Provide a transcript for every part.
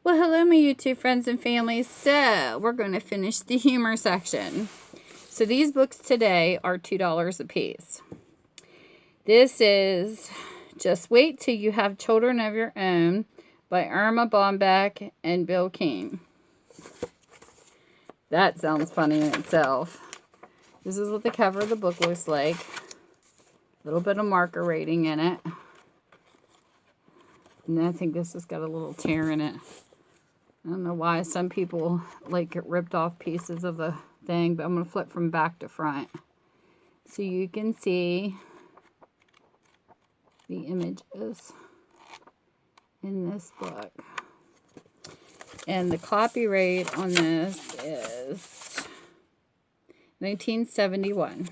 Well, hello, my YouTube friends and family. So, we're going to finish the humor section. So, these books today are $2 a piece. This is Just Wait Till You Have Children of Your Own by Erma, Bombeck, and Bill Keane. That sounds funny in itself. This is what the cover of the book looks like. A little bit of marker rating in it. And I think this has got a little tear in it. I don't know why some people like ripped off pieces of the thing, but I'm going to flip from back to front so you can see the images in this book. And the copyright on this is 1971.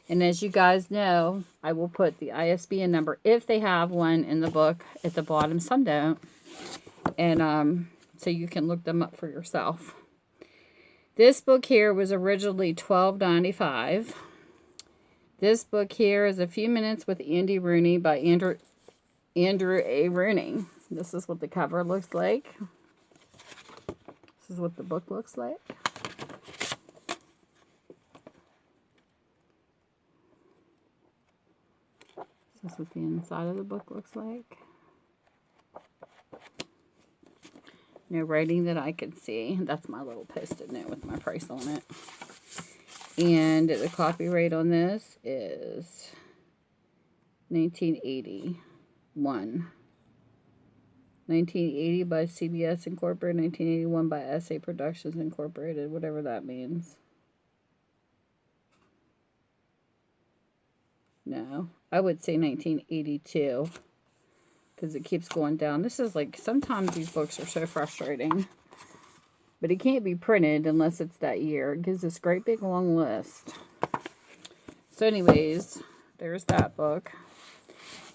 And as you guys know, I will put the ISBN number, if they have one in the book, at the bottom. Some don't. And so you can look them up for yourself. This book here was originally $12.95. This book here is A Few Minutes with Andy Rooney by Andrew A. Rooney. This is what the cover looks like. This is what the book looks like. This is what the inside of the book looks like. No writing that I could see. That's my little post-it note with my price on it. And the copyright on this is 1981. 1980 by CBS Incorporated, 1981 by SA Productions Incorporated, whatever that means. No, I would say 1982. Because it keeps going down. This is like, sometimes these books are so frustrating. But it can't be printed unless it's that year. It gives this great big long list. So anyways, there's that book.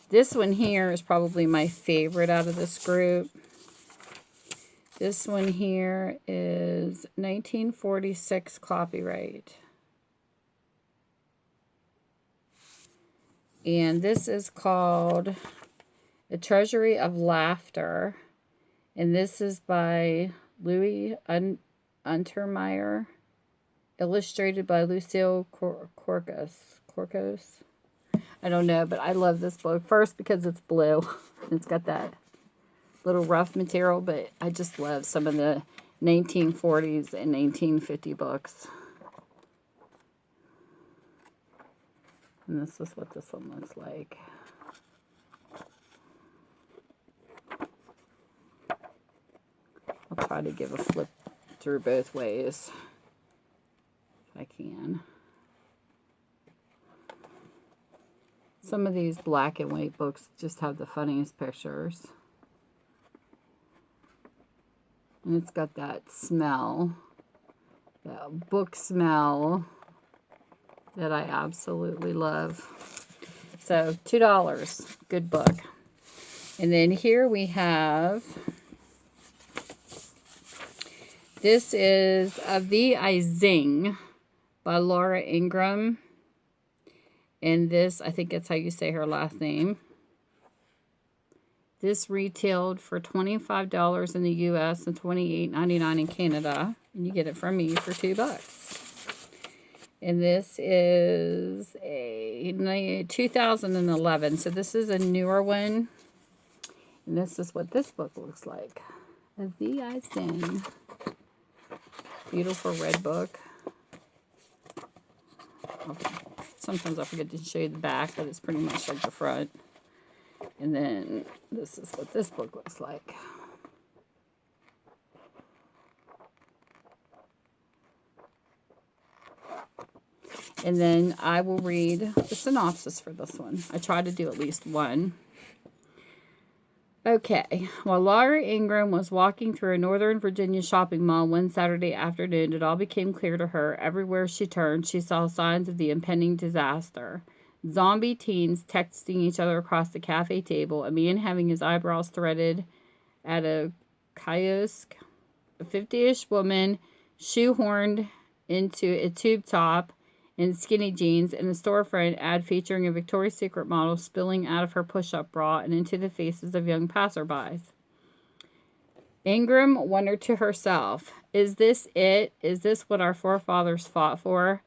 This one here is probably my favorite out of this group. This one here is 1946 copyright. And this is called The Treasury of Laughter, and this is by Louis Untermeyer, illustrated by Lucille Corcos. I don't know, but I love this book. First, because it's blue. It's got that little rough material, but I just love some of the 1940s and 1950 books. And this is what this one looks like. I'll try to give a flip through both ways if I can. Some of these black and white books just have the funniest pictures. And it's got that smell, that book smell that I absolutely love. So $2, good book. And then here we have, this is The Zing by Laura Ingram. And this, I think that's how you say her last name. This retailed for $25 in the US and $28.99 in Canada. And you get it from me for $2. And this is a 2011. So this is a newer one. And this is what this book looks like. The Zing. Beautiful red book. Sometimes I forget to show you the back, but it's pretty much like the front. And then this is what this book looks like. And then I will read the synopsis for this one. I try to do at least one. Okay, while Laura Ingram was walking through a Northern Virginia shopping mall one Saturday afternoon, it all became clear to her. Everywhere she turned, she saw signs of the impending disaster. Zombie teens texting each other across the cafe table, a man having his eyebrows threaded at a kiosk, a 50-ish woman shoehorned into a tube top and skinny jeans, and a storefront ad featuring a Victoria's Secret model spilling out of her push-up bra and into the faces of young passerbys. Ingram wondered to herself, is this it? Is this what our forefathers fought for?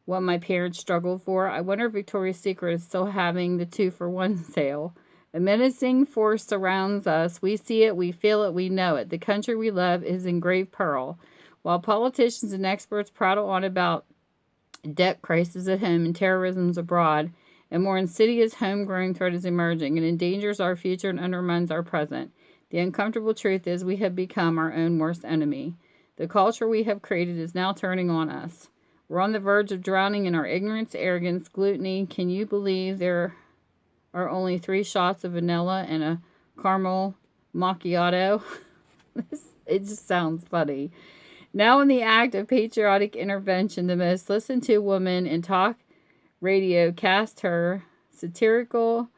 What my parents struggled for? I wonder if Victoria's Secret is still having the 2-for-1 sale. A menacing force surrounds us. We see it, we feel it, we know it. The country we love is in grave peril. While politicians and experts prattle on about debt crisis at home and terrorism abroad, a more insidious homegrown threat is emerging. It endangers our future and undermines our present. The uncomfortable truth is we have become our own worst enemy. The culture we have created is now turning on us. We're on the verge of drowning in our ignorance, arrogance, gluttony. Can you believe there are only 3 shots of vanilla and a caramel macchiato? It just sounds funny. Now in the act of patriotic intervention, the most listened to woman in talk radio cast her satirical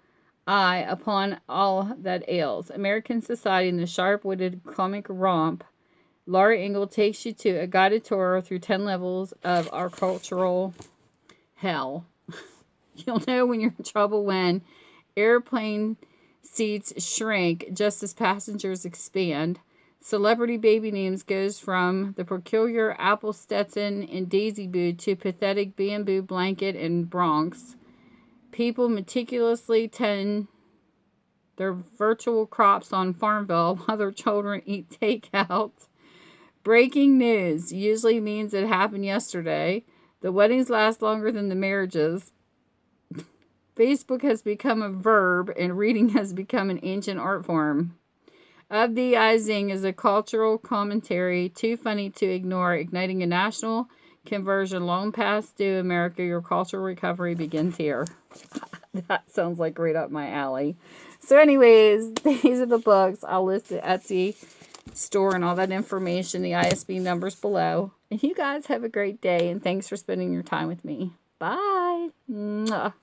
eye upon all that ails American society in the sharp-witted comic romp. Laura Ingalls takes you to a guided tour through 10 levels of our cultural hell. You'll know when you're in trouble when airplane seats shrink just as passengers expand. Celebrity baby names goes from the peculiar Apple Stetson and Daisy Boo to pathetic bamboo blanket and Bronx. People meticulously tend their virtual crops on Farmville while their children eat takeout. Breaking news usually means it happened yesterday. The weddings last longer than the marriages. Facebook has become a verb and reading has become an ancient art form. Of the Zing is a cultural commentary too funny to ignore, igniting a national conversion long past due. America, your cultural recovery begins here. That sounds like right up my alley. So anyways, these are the books. I'll list the Etsy store and all that information, the ISBN numbers below. And you guys have a great day, and thanks for spending your time with me. Bye. Mwah.